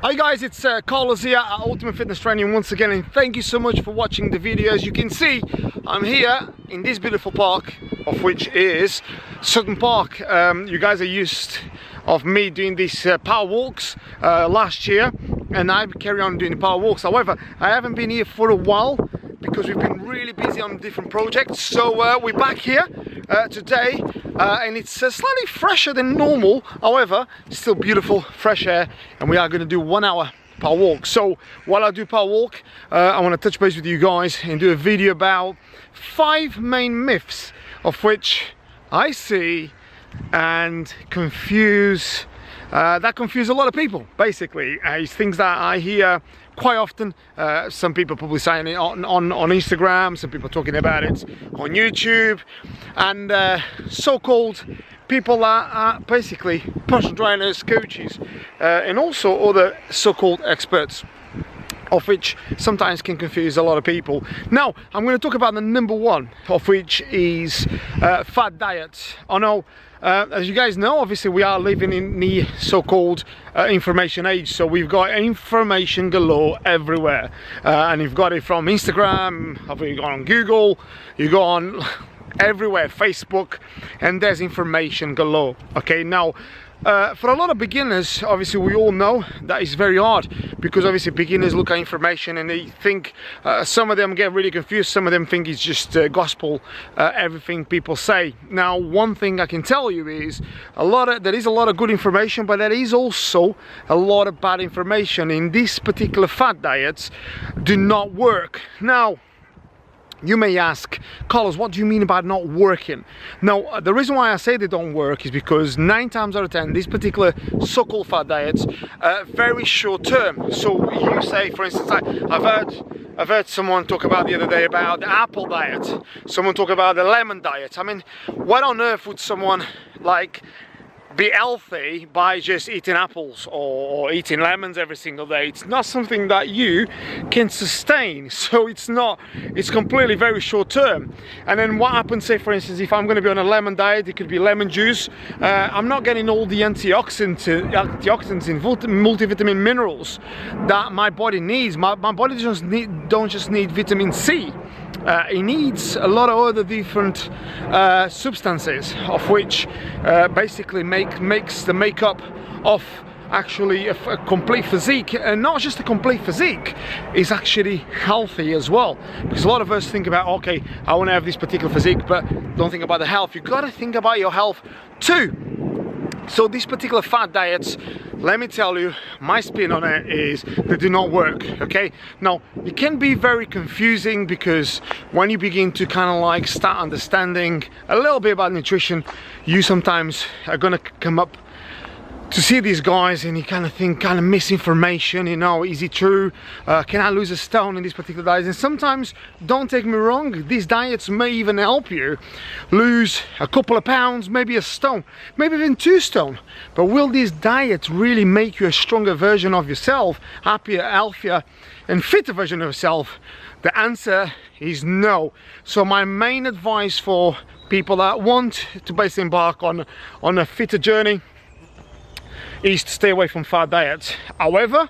Hi guys, it's Carlos here at Ultimate Fitness Training once again, and thank you so much for watching the video. As you can see, I'm here in this beautiful park, of which is Sutton Park. You guys are used of me doing these power walks last year, and I carry on doing the power walks. However, I haven't been here for a while because we've been really busy on different projects. So we're back here today, and it's slightly fresher than normal. However, still beautiful, fresh air, and we are going to do 1 hour power walk. So while I do power walk, I want to touch base with you guys and do a video about 5 main myths of which I see and confuse that confuse a lot of people. Basically, it's things that I hear quite often. Some people probably saying it on Instagram, some people talking about it on YouTube, and so-called people that are basically personal trainers, coaches, and also other so-called experts, of which sometimes can confuse a lot of people. Now, I'm going to talk about the number one, of which is fad diets. I know, as you guys know, obviously we are living in the so-called information age, so we've got information galore everywhere, and you've got it from Instagram, you go on Google, you go on everywhere, Facebook, and there's information galore. Okay, now for a lot of beginners, obviously we all know that it's very hard, because obviously beginners look at information and they think, some of them get really confused, some of them think it's just gospel, everything people say. Now, one thing I can tell you is there is a lot of good information, but there is also a lot of bad information. In these particular fad diets do not work. Now, you may ask, Carlos, what do you mean about not working? Now, the reason why I say they don't work is because 9 times out of 10, these particular so-called fad diets are very short term. So you say, for instance, I've heard someone talk about the other day about the apple diet. Someone talk about the lemon diet. I mean, what on earth would someone like be healthy by just eating apples or eating lemons every single day? It's not something that you can sustain, so it's completely very short term. And then what happens, say for instance, if I'm going to be on a lemon diet, it could be lemon juice, I'm not getting all the antioxidants and multivitamin minerals that my body needs. My body don't just need vitamin C. It needs a lot of other different substances, of which basically makes the makeup of actually a complete physique. And not just a complete physique, is actually healthy as well, because a lot of us think about, okay, I want to have this particular physique, but don't think about the health. You've got to think about your health too. So these particular fad diets, let me tell you, my spin on it is they do not work. Okay, now it can be very confusing, because when you begin to kind of like start understanding a little bit about nutrition, you sometimes are gonna come up to see these guys and you kind of think, kind of misinformation, you know, is it true? Can I lose a stone in these particular diets? And sometimes, don't take me wrong, these diets may even help you lose a couple of pounds, maybe a stone, maybe even 2 stone. But will these diets really make you a stronger version of yourself, happier, healthier, and fitter version of yourself? The answer is no. So my main advice for people that want to basically embark on a fitter journey is to stay away from fad diets. However,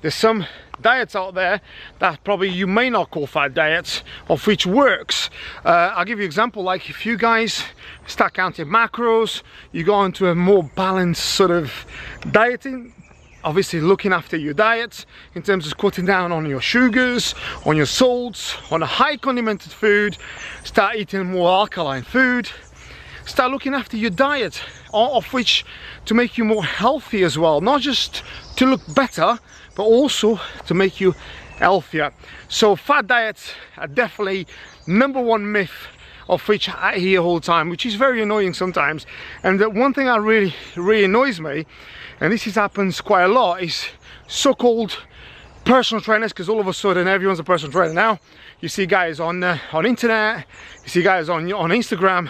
there's some diets out there that probably you may not call fad diets, of which works. I'll give you an example. Like if you guys start counting macros, you go into a more balanced sort of dieting, obviously looking after your diet in terms of cutting down on your sugars, on your salts, on a high condimented food, start eating more alkaline food, start looking after your diet, of which to make you more healthy as well, not just to look better, but also to make you healthier. So fad diets are definitely number one myth, of which I hear all the time, which is very annoying sometimes. And the one thing that really annoys me, and this happens quite a lot, is so-called personal trainers, because all of a sudden everyone's a personal trainer now. You see guys on internet, you see guys on Instagram,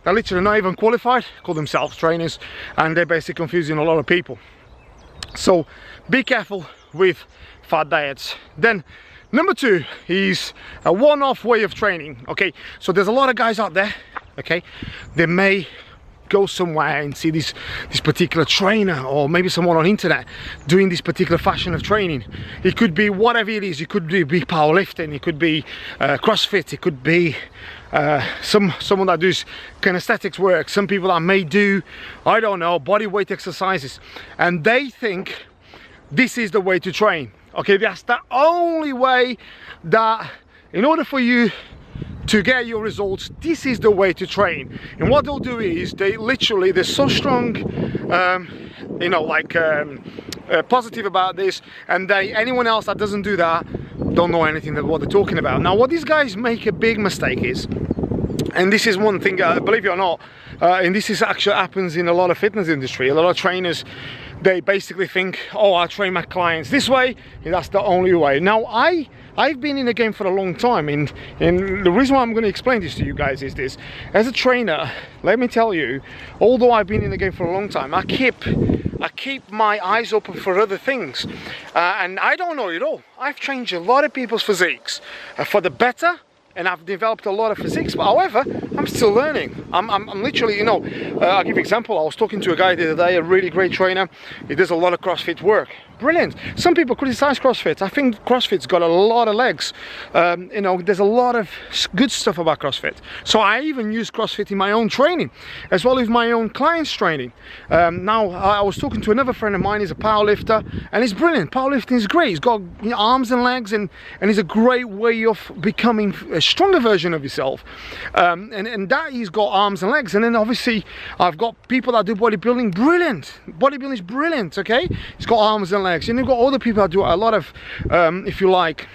they're literally not even qualified, call themselves trainers, and they're basically confusing a lot of people. So be careful with fad diets. Then number 2 is a one-off way of training. Okay, so there's a lot of guys out there, okay, they may go somewhere and see this particular trainer, or maybe someone on internet doing this particular fashion of training. It could be whatever it is. It could be powerlifting, it could be CrossFit, it could be someone that does kinesthetics work, some people that may do, I don't know, body weight exercises, and they think this is the way to train. Okay, that's the only way, that in order for you to get your results, this is the way to train. And what they'll do is they're so strong, you know, like positive about this, and anyone else that doesn't do that don't know anything about what they're talking about. Now, what these guys make a big mistake is, and this is one thing, believe it or not, and this is actually happens in a lot of fitness industry. A lot of trainers, they basically think, oh, I train my clients this way, and that's the only way. Now, I've been in the game for a long time, and the reason why I'm going to explain this to you guys is this. As a trainer, let me tell you, although I've been in the game for a long time, I keep my eyes open for other things, and I don't know it all. I've changed a lot of people's physiques for the better, and I've developed a lot of physiques, but however, I'm still learning. I'm literally, you know, I'll give you an example. I was talking to a guy the other day, a really great trainer. He does a lot of CrossFit work. Brilliant. Some people criticize CrossFit. I think CrossFit's got a lot of legs. You know, there's a lot of good stuff about CrossFit. So I even use CrossFit in my own training, as well as my own clients' training. Now, I was talking to another friend of mine. He's a powerlifter, and he's brilliant. Powerlifting is great. He's got, you know, arms and legs, and it's a great way of becoming a stronger version of yourself. And that he's got arms and legs. And then obviously, I've got people that do bodybuilding. Brilliant. Bodybuilding is brilliant. Okay, he's got arms and legs. And you've got other people that do a lot of, if you like,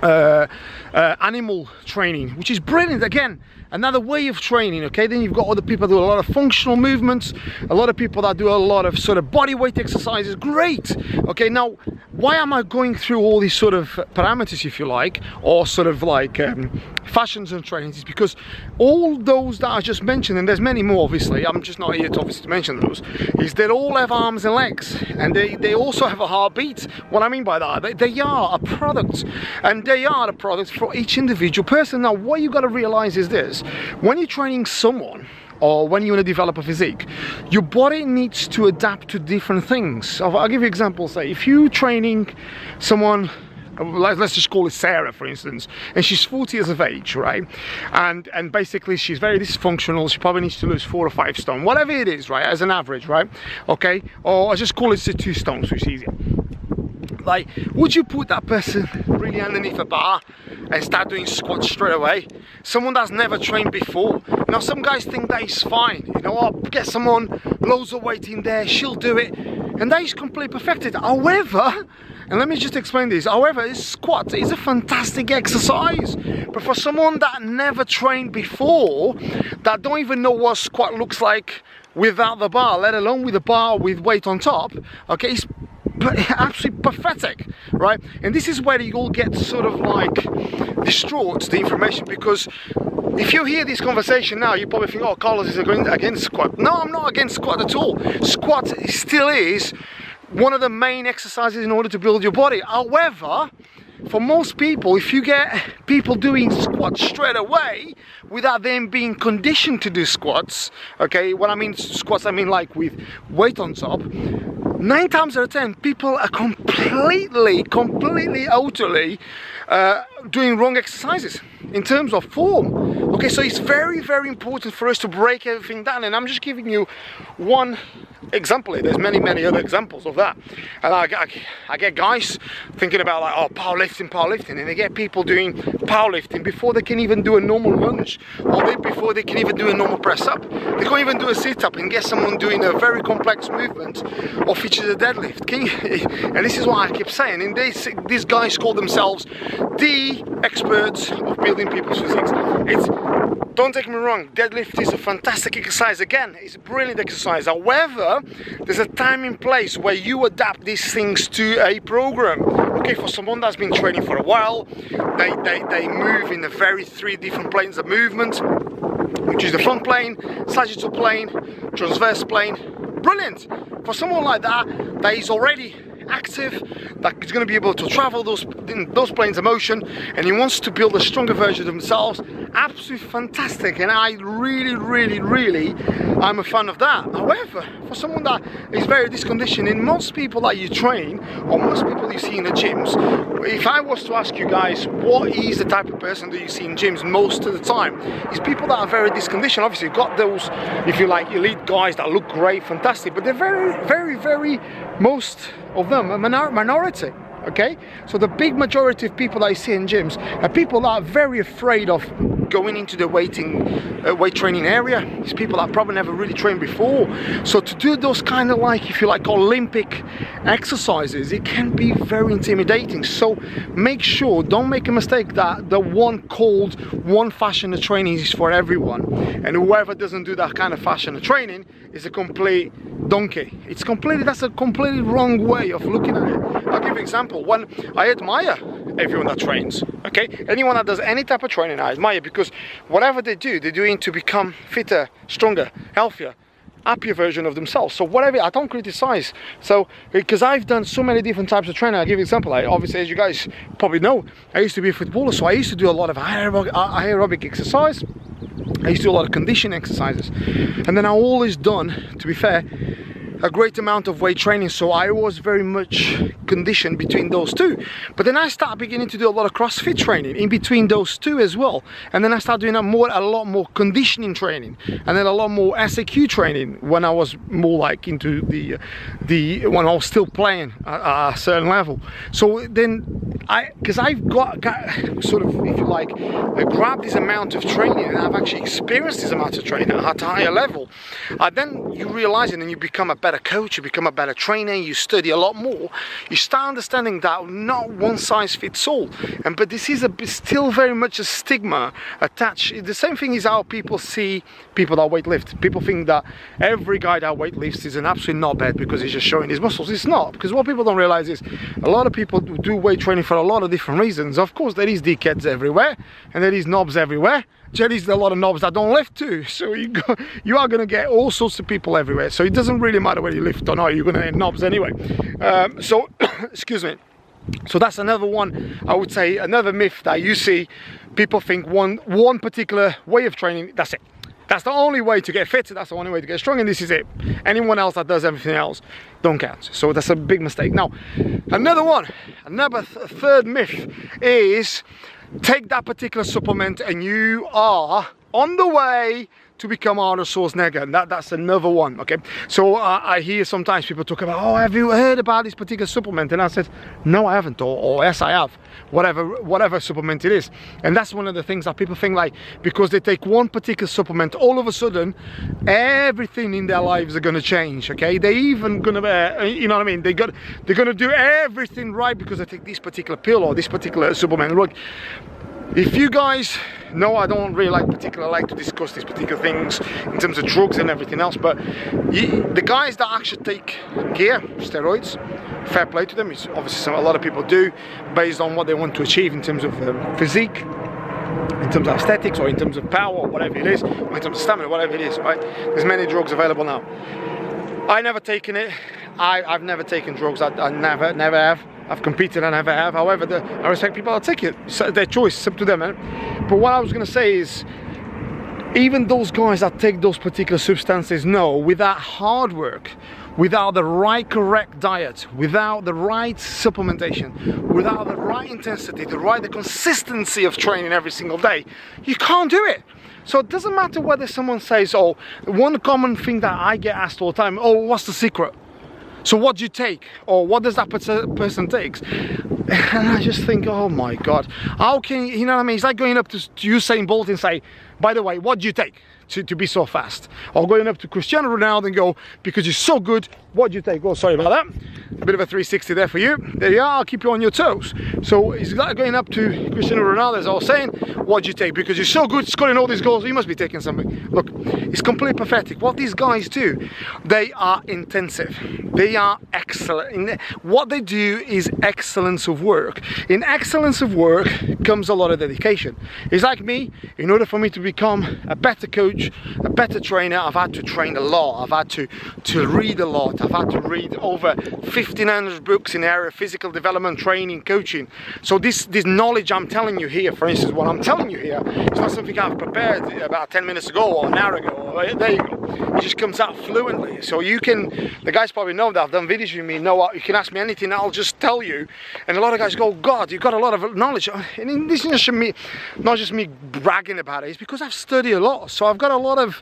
animal training, which is brilliant. Again, another way of training. Okay, then you've got other people that do a lot of functional movements, a lot of people that do a lot of sort of body weight exercises. Great. Okay, now why am I going through all these sort of parameters, if you like, or sort of like fashions and trainings? Is because all those that I just mentioned, and there's many more obviously, I'm just not here to obviously mention those, is they all have arms and legs, and they also have a heartbeat. What I mean by that, they are a product, and they are a product for each individual person. Now, what you got to realize is this: when you're training someone, or when you want to develop a physique, your body needs to adapt to different things. So I'll give you an example. Say if you're training someone, let's just call it Sarah, for instance, and she's 40 years of age, right? And basically she's very dysfunctional. She probably needs to lose 4 or 5 stone, whatever it is, right? As an average, right? Okay, or I just call it 2 stones, so it's easier. Like, would you put that person really underneath a bar and start doing squats straight away? Someone that's never trained before. Now, some guys think that is fine. You know, I'll get someone loads of weight in there, she'll do it, and that is completely perfected. However, and let me just explain this. However, squat is a fantastic exercise, but for someone that never trained before, that don't even know what squat looks like without the bar, let alone with a bar with weight on top, okay, it's absolutely pathetic, right? And this is where you all get sort of like distraught, the information, because if you hear this conversation now, you probably think, oh, Carlos is against squat. No, I'm not against squat at all. Squat still is one of the main exercises in order to build your body. However, for most people, if you get people doing squats straight away without them being conditioned to do squats, okay, when I mean squats, I mean like with weight on top, 9 times out of 10, people are completely, utterly doing wrong exercises in terms of form. Okay, so it's very, very important for us to break everything down, and I'm just giving you one example here. There's many, many other examples of that. And I get guys thinking about like, oh, powerlifting, and they get people doing powerlifting before they can even do a normal lunge, or before they can even do a normal press up. They can't even do a sit up, and get someone doing a very complex movement or features a deadlift. And this is what I keep saying, and these guys call themselves the experts of building people's physiques. Don't take me wrong, deadlift is a fantastic exercise. Again, it's a brilliant exercise. However, there's a time and place where you adapt these things to a program. Okay, for someone that's been training for a while, they move in the very 3 different planes of movement, which is the front plane, sagittal plane, transverse plane. Brilliant. For someone like that is already active, that is going to be able to travel those in those planes of motion, and he wants to build a stronger version of themselves. Absolutely fantastic, and I really I'm a fan of that. However, for someone that is very disconditioned, in most people that you train, or most people you see in the gyms, if I was to ask you guys what is the type of person that you see in gyms most of the time, it's people that are very disconditioned. Obviously you've got those, if you like, elite guys that look great, fantastic, but they're very most of them a minority. Okay, so the big majority of people that I see in gyms are people that are very afraid of going into the weight training area. It's people that probably never really trained before. So to do those kind of, like, if you like, Olympic exercises, it can be very intimidating. So make sure, don't make a mistake that the one fashion of training is for everyone, and whoever doesn't do that kind of fashion of training is a complete donkey. That's a completely wrong way of looking at it. I'll give you an example. When I admire everyone that trains, okay, anyone that does any type of training I admire, because whatever they do, they're doing to become fitter, stronger, healthier, happier version of themselves. So whatever, I don't criticize. So because I've done so many different types of training, I'll give you an example. Obviously, as you guys probably know, I used to be a footballer, so I used to do a lot of aerobic exercise. I used to do a lot of conditioning exercises, and then I always done, to be fair, a great amount of weight training, so I was very much conditioned between those two. But then I started beginning to do a lot of CrossFit training in between those two as well, and then I started doing a lot more conditioning training, and then a lot more SAQ training when I was more like into the when I was still playing at a certain level. So then because I've got sort of, if you like, grabbed this amount of training, and I've actually experienced this amount of training at a higher level, then you realize it, and you become a better coach, you become a better trainer, you study a lot more, you start understanding that not one size fits all. But this is still very much a stigma attached. The same thing is how people see people that weightlift. People think that every guy that weightlifts is an absolute knobhead because he's just showing his muscles. It's not, because what people don't realize is a lot of people do weight training for a lot of different reasons. Of course, there is dickheads everywhere, and there is knobs everywhere. There's a lot of knobs that don't lift too, so you are going to get all sorts of people everywhere. So it doesn't really matter whether you lift or not, you're going to get knobs anyway. So excuse me. So that's another one, I would say, another myth that you see. People think one particular way of training, that's it. That's the only way to get fit, that's the only way to get strong, and this is it. Anyone else that does everything else don't count. So that's a big mistake. Now, another third myth is take that particular supplement and you are on the way to become Arnold Schwarzenegger, and that's another one. Okay, so I hear sometimes people talk about, oh, have you heard about this particular supplement? And I said, no, I haven't, or yes, I have, whatever supplement it is. And that's one of the things that people think, like, because they take one particular supplement, all of a sudden everything in their lives are going to change. Okay, they even going to you know what I mean, they're going to do everything right because they take this particular pill or this particular supplement. Look, if you guys know, I don't really like to discuss these particular things in terms of drugs and everything else, but the guys that actually take gear, steroids, fair play to them. It's obviously a lot of people do based on what they want to achieve in terms of physique, in terms of aesthetics, or in terms of power, or whatever it is, or in terms of stamina, whatever it is, right? There's many drugs available now. I've never taken it. I've never taken drugs. I never have. I've competed, I never have. However, I respect people that take it. It's their choice, it's up to them, man. But what I was going to say is, even those guys that take those particular substances know, without hard work, without the right correct diet, without the right supplementation, without the right intensity, the consistency of training every single day, you can't do it. So it doesn't matter whether someone says, oh, one common thing that I get asked all the time, oh, what's the secret? So what do you take? Or what does that person take? And I just think, oh my God, how can you know what I mean? It's like going up to Usain Bolt and say, by the way, what do you take to be so fast? Or going up to Cristiano Ronaldo and go, because you're so good, what do you take? Oh, sorry about that. A bit of a 360 there for you. There you are, I'll keep you on your toes. So it's like going up to Cristiano Ronaldo, as I was saying, what do you take? Because you're so good scoring all these goals, you must be taking something. Look, it's completely pathetic. What these guys do, they are intensive. They are excellent. What they do is excellence of work. In excellence of work comes a lot of dedication. It's like me, in order for me to become a better coach, a better trainer, I've had to train a lot. I've had to read a lot. I've had to read over 1,500 books in the area of physical development, training, coaching. So this knowledge I'm telling you here, for instance, what I'm telling you here, it's not something I've prepared about 10 minutes ago or an hour ago. Or, there you go. It just comes out fluently. So you can, the guys probably know that I've done videos with me, know you can ask me anything, I'll just tell you. And a lot of guys go, God, you've got a lot of knowledge. And this is just me, not just me bragging about it, it's because I've studied a lot. So I've got a lot of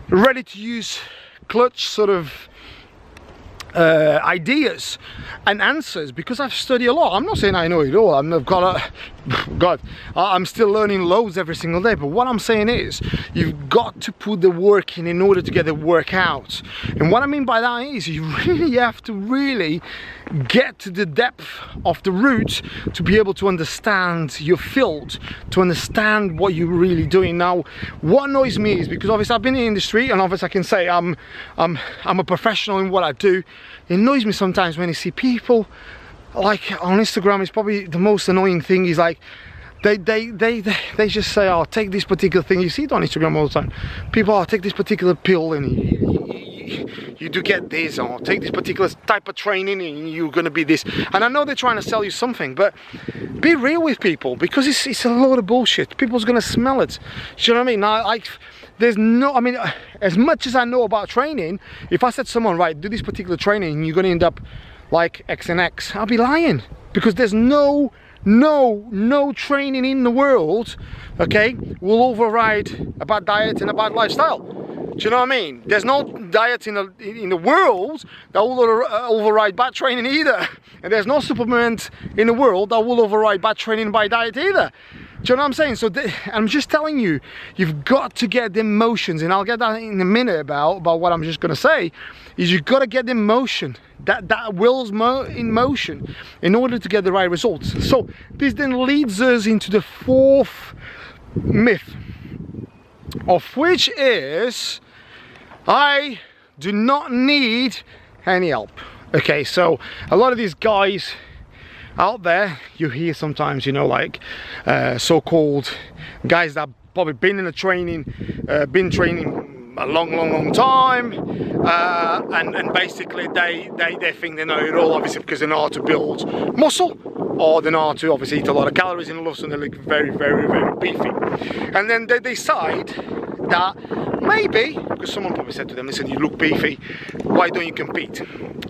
ready to use clutch sort of ideas and answers because I've studied a lot. I'm not saying I know it all. I've got God, I'm still learning loads every single day, but what I'm saying is you've got to put the work in order to get the work out. And what I mean by that is you really have to really get to the depth of the root to be able to understand your field, to understand what you're really doing. Now, what annoys me is because obviously I've been in the industry and obviously I can say I'm a professional in what I do. It annoys me sometimes when you see people like on Instagram. It's probably the most annoying thing is like they just say, oh, take this particular thing. You see it on Instagram all the time. People, oh, take this particular pill and you do get this, or take this particular type of training and you're gonna be this. And I know they're trying to sell you something, but be real with people because it's a load of bullshit. People's gonna smell it. Do you know what I mean? Now, there's no, I mean, as much as I know about training, if I said to someone, right, do this particular training and you're gonna end up like X and X, I'll be lying because there's no training in the world, okay, will override a bad diet and a bad lifestyle. Do you know what I mean? There's no diet in the world that will override bad training either. And there's no supplement in the world that will override bad training by diet either. Do you know what I'm saying? So I'm just telling you, you've got to get the emotions, and I'll get that in a minute about what I'm just going to say, is you've got to get the emotion, that will's in motion in order to get the right results. So this then leads us into the fourth myth, of which is I do not need any help. Okay, so a lot of these guys out there, you hear sometimes, you know, like so-called guys that probably been in a training, been training a long time, and basically they think they know it all, obviously because they know how to build muscle, or they know how to obviously eat a lot of calories, and all of a sudden they look very beefy, and then they decide that maybe, because someone probably said to them, listen, you look beefy, why don't you compete?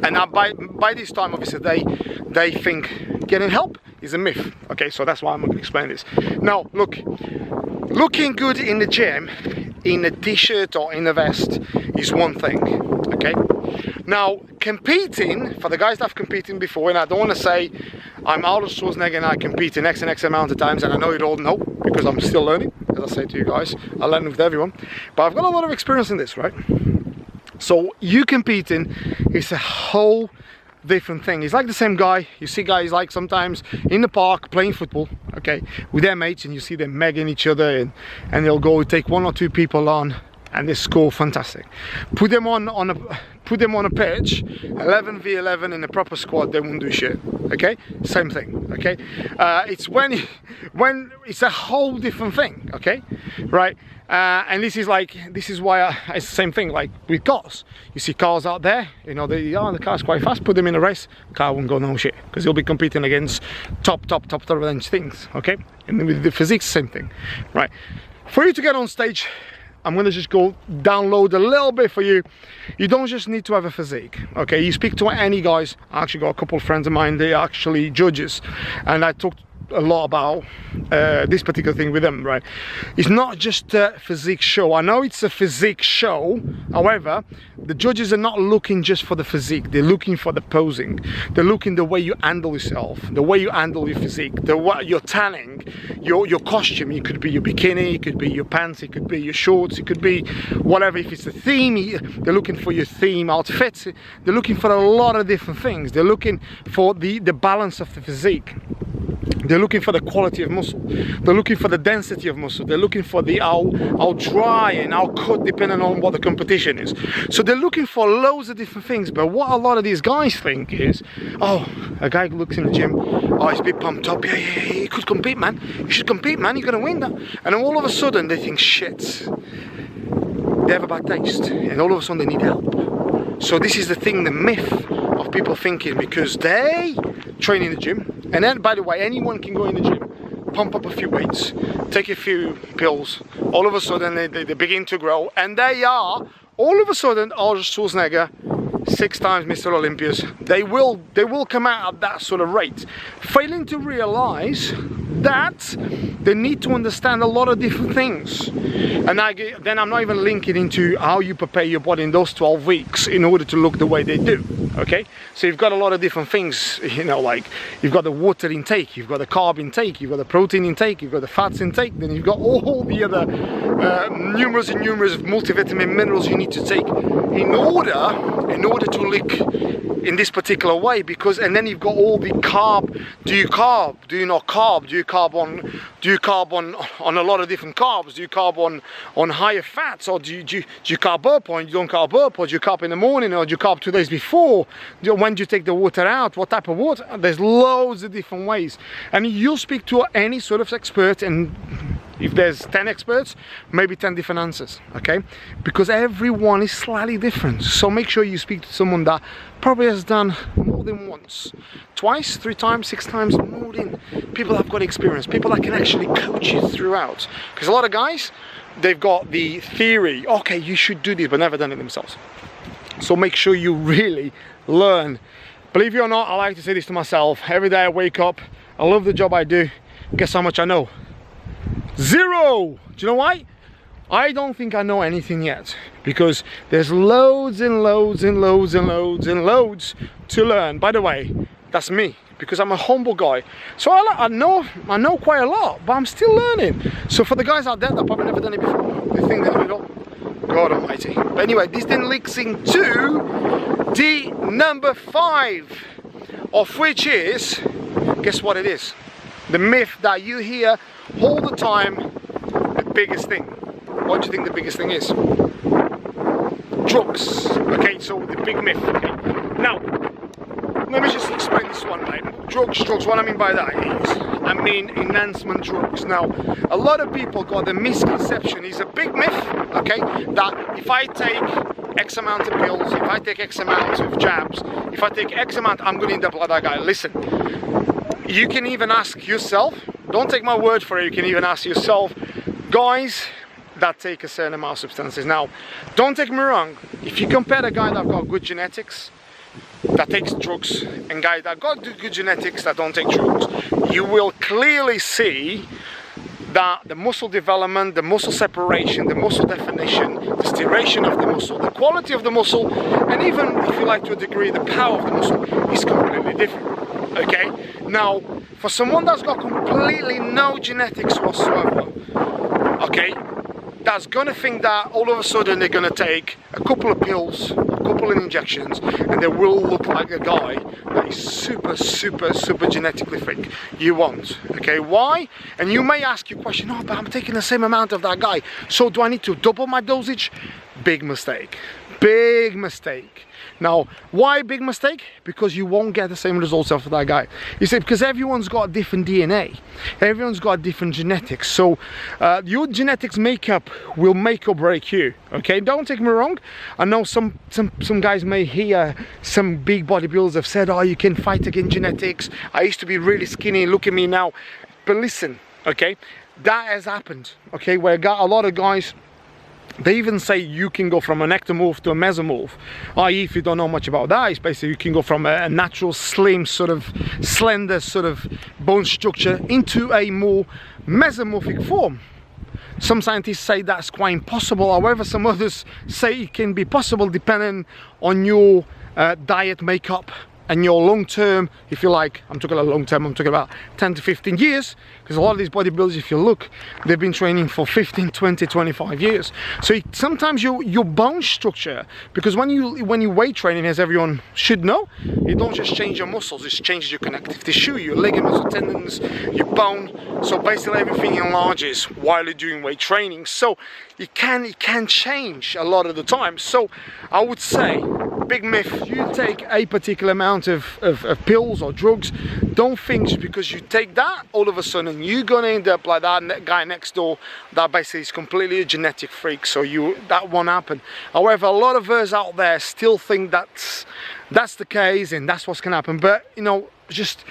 And now by this time, obviously they think getting help is a myth. Okay, so that's why I'm going to explain this. Now, look, looking good in the gym in a t-shirt or in a vest is one thing, okay? Now, competing, for the guys that have competed before, and I don't want to say I'm Arnold Schwarzenegger and I compete in X and X amount of times, and I know you all know, because I'm still learning, as I say to you guys, I learn with everyone, but I've got a lot of experience in this, right? So you competing is a whole different thing. It's like the same guy, you see guys like sometimes in the park playing football, okay, with their mates, and you see them megging each other, and they'll go take one or two people on and they score fantastic. Put them on a pitch, 11v11 in a proper squad, they won't do shit. Okay, same thing. Okay, it's when it's a whole different thing. Okay, right. And this is why it's the same thing like with cars. You see cars out there, you know, the car's quite fast, put them in a race, car won't go no shit, because you'll be competing against top range things. Okay, and with the physics, same thing, right? For you to get on stage, I'm going to just go download a little bit for you. You don't just need to have a physique, okay? You speak to any guys. I actually got a couple of friends of mine, they're actually judges, and I talked a lot about this particular thing with them, right? It's not just a physique show. I know it's a physique show, however, the judges are not looking just for the physique, they're looking for the posing, they're looking the way you handle yourself, the way you handle your physique, your tanning, your costume. It could be your bikini, it could be your pants, it could be your shorts, it could be whatever. If it's a theme, they're looking for your theme outfits, they're looking for a lot of different things. They're looking for the balance of the physique. They're looking for the quality of muscle. They're looking for the density of muscle. They're looking for the how dry and how cut, depending on what the competition is. So they're looking for loads of different things. But what a lot of these guys think is, oh, a guy looks in the gym, oh, he's a bit pumped up. Yeah, he could compete, man. You should compete, man. You're gonna win that. And then all of a sudden they think, shit, they have a bad taste, and all of a sudden they need help. So this is the thing, the myth of people thinking, because they train in the gym, and then, by the way, anyone can go in the gym, pump up a few weights, take a few pills, all of a sudden they begin to grow, and they are, all of a sudden, Arnold Schwarzenegger, 6 times Mr. Olympias. They will come out at that sort of rate, failing to realize that they need to understand a lot of different things. And then I'm not even linking into how you prepare your body in those 12 weeks in order to look the way they do. Okay, so you've got a lot of different things, you know, like you've got the water intake, you've got the carb intake, you've got the protein intake, you've got the fats intake, then you've got all the other numerous of multivitamin minerals you need to take in order to look in this particular way. Because, and then you've got all the carb. Do you carb? Do you not carb? Do you carb on a lot of different carbs? Do you carb on higher fats, or do you carb up, or you don't carb up, or do you carb in the morning, or do you carb 2 days before? When do you take the water out? What type of water? There's loads of different ways, and you'll speak to any sort of expert, and if there's 10 experts, maybe 10 different answers, okay? Because everyone is slightly different. So make sure you speak to someone that probably has done more than once, twice, 3 times, 6 times, more than people that have got experience, people that can actually coach you throughout. Because a lot of guys, they've got the theory, okay, you should do this, but never done it themselves. So make sure you really learn. Believe it or not, I like to say this to myself. Every day I wake up, I love the job I do. Guess how much I know? 0! Do you know why? I don't think I know anything yet, because there's loads and loads and loads and loads and loads to learn. By the way, that's me, because I'm a humble guy. So I know quite a lot, but I'm still learning. So for the guys out there that probably never done it before, they think they know it all. God almighty. But anyway, this then links into the number 5, of which is, guess what it is? The myth that you hear all the time, the biggest thing. What do you think the biggest thing is? Drugs. Okay, so the big myth. Okay. Now, let me just explain this one, right? Drugs, what I mean by that is, I mean enhancement drugs. Now, a lot of people got the misconception, it's a big myth, okay, that if I take X amount of pills, if I take X amount of jabs, if I take X amount, I'm going to end up like that guy. Listen, you can even ask yourself, don't take my word for it, you can even ask yourself, guys that take a certain amount of substances. Now, don't take me wrong, if you compare a guy that got good genetics, that takes drugs, and guy that got good genetics that don't take drugs, you will clearly see that the muscle development, the muscle separation, the muscle definition, the striation of the muscle, the quality of the muscle, and even, if you like, to a degree, the power of the muscle is completely different. Okay? Now, for someone that's got completely no genetics whatsoever, okay, that's gonna think that all of a sudden they're gonna take a couple of pills, a couple of injections, and they will look like a guy that is super genetically fit. You won't. Okay, why? And you may ask your question, oh, but I'm taking the same amount of that guy, so do I need to double my dosage? Big mistake. Big mistake. Now, why big mistake? Because you won't get the same results after that guy. You see, because everyone's got different DNA, everyone's got different genetics. So your genetics makeup will make or break you. Okay, don't take me wrong. I know some guys may hear some big bodybuilders have said, oh, you can fight against genetics. I used to be really skinny. Look at me now. But listen, okay, that has happened. Okay, where a lot of guys, they even say you can go from an ectomorph to a mesomorph, i.e. if you don't know much about that, it's basically you can go from a natural slim sort of slender sort of bone structure into a more mesomorphic form. Some scientists say that's quite impossible, however some others say it can be possible depending on your diet makeup and your long-term, if you like, I'm talking about long-term, I'm talking about 10 to 15 years, because a lot of these bodybuilders, if you look, they've been training for 15, 20, 25 years. So sometimes your bone structure, because when you weight training, as everyone should know, you don't just change your muscles, it changes your connective tissue, your ligaments, your tendons, your bone. So basically everything enlarges while you're doing weight training. So it can change a lot of the time. So I would say, big myth, you take a particular amount amount of pills or drugs. Don't think just because you take that, all of a sudden you're gonna end up like that guy next door that basically is completely a genetic freak, so that won't happen. However, a lot of us out there still think that's the case and that's what's gonna happen. But you know, just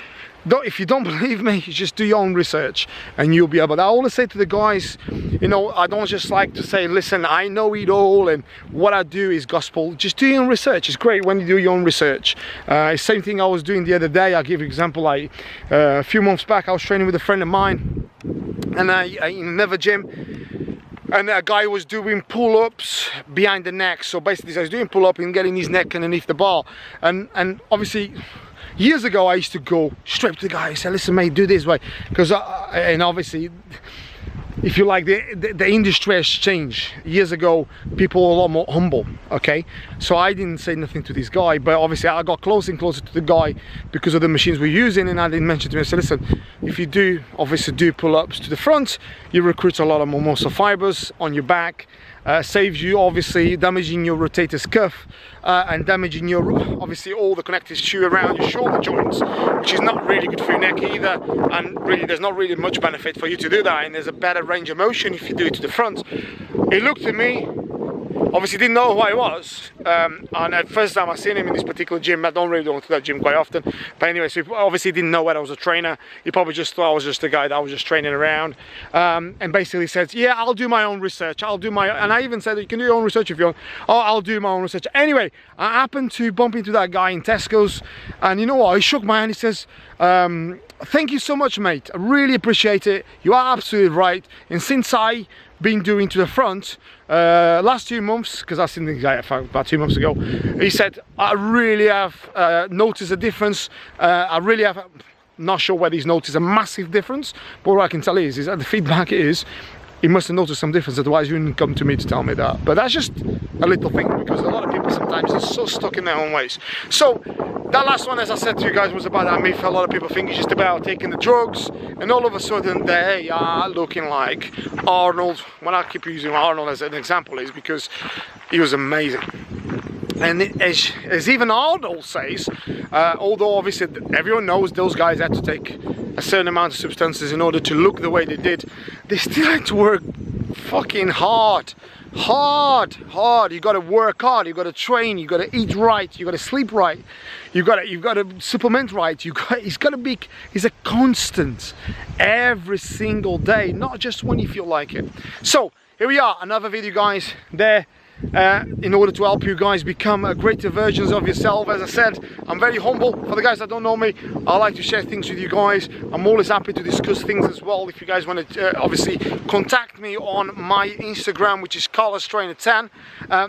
if you don't believe me, you just do your own research and you'll be able to. I always say to the guys, you know, I don't just like to say, listen, I know it all and what I do is gospel. Just do your own research. It's great when you do your own research. Same thing I was doing the other day. I'll give you an example. Like a few months back, I was training with a friend of mine and in another gym, and a guy was doing pull-ups behind the neck. So basically he was doing pull-up and getting his neck underneath the bar, and obviously years ago I used to go straight to the guy and say, listen mate, do this way, because and obviously if you like, the industry has changed. Years ago people were a lot more humble, okay? So I didn't say nothing to this guy, but obviously I got closer and closer to the guy because of the machines we're using, and I didn't mention to him, I said, listen, if you do obviously do pull-ups to the front, you recruit a lot of more muscle fibers on your back. Saves you obviously damaging your rotator's cuff and damaging your obviously all the connective tissue around your shoulder joints, which is not really good for your neck either, and really there's not really much benefit for you to do that, and there's a better range of motion if you do it to the front. He looked at me, obviously didn't know who I was, and at first time I seen him in this particular gym. I don't really go to that gym quite often, but anyway, so he obviously didn't know that I was a trainer. He probably just thought I was just a guy that was just training around, and basically said, yeah, I'll do my own research, and I even said that you can do your own research if you want. Oh, I'll do my own research. Anyway, I happened to bump into that guy in Tesco's, and you know what, he shook my hand. He says, thank you so much mate, I really appreciate it, you are absolutely right, and since I been doing to the front last 2 months, because I seen the guy about 2 months ago, he said I really have noticed a difference. I really have, not sure whether he's noticed a massive difference, but what I can tell is that the feedback is he must have noticed some difference, otherwise you wouldn't come to me to tell me that. But that's just a little thing, because a lot of people sometimes are so stuck in their own ways. So that last one, as I said to you guys, was about that myth. A lot of people think it's just about taking the drugs, and all of a sudden they are looking like Arnold. When I keep using Arnold as an example is because he was amazing. And as even Arnold says, although obviously everyone knows those guys had to take a certain amount of substances in order to look the way they did, they still had to work fucking hard. You got to work hard, you got to train, you got to eat right, you got to sleep right, you got to supplement right. It's a constant every single day, not just when you feel like it. So here we are, another video guys, there in order to help you guys become greater versions of yourself. As I said, I'm very humble. For the guys that don't know me, I like to share things with you guys. I'm always happy to discuss things as well. If you guys want to obviously contact me on my Instagram, which is Carlos Trainer 10.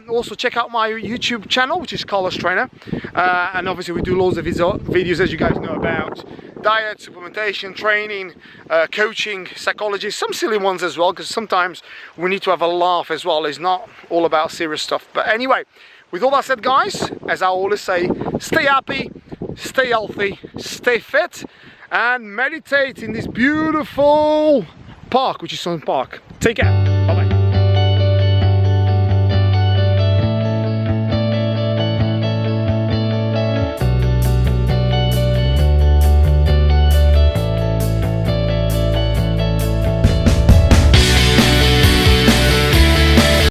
Also check out my YouTube channel, which is Carlos Trainer, and obviously we do loads of videos, as you guys know, about diet, supplementation, training, coaching, psychology, some silly ones as well, because sometimes we need to have a laugh as well. It's not all about serious stuff. But anyway, with all that said guys, as I always say, stay happy, stay healthy, stay fit, and meditate in this beautiful park, which is Sutton Park. Take care.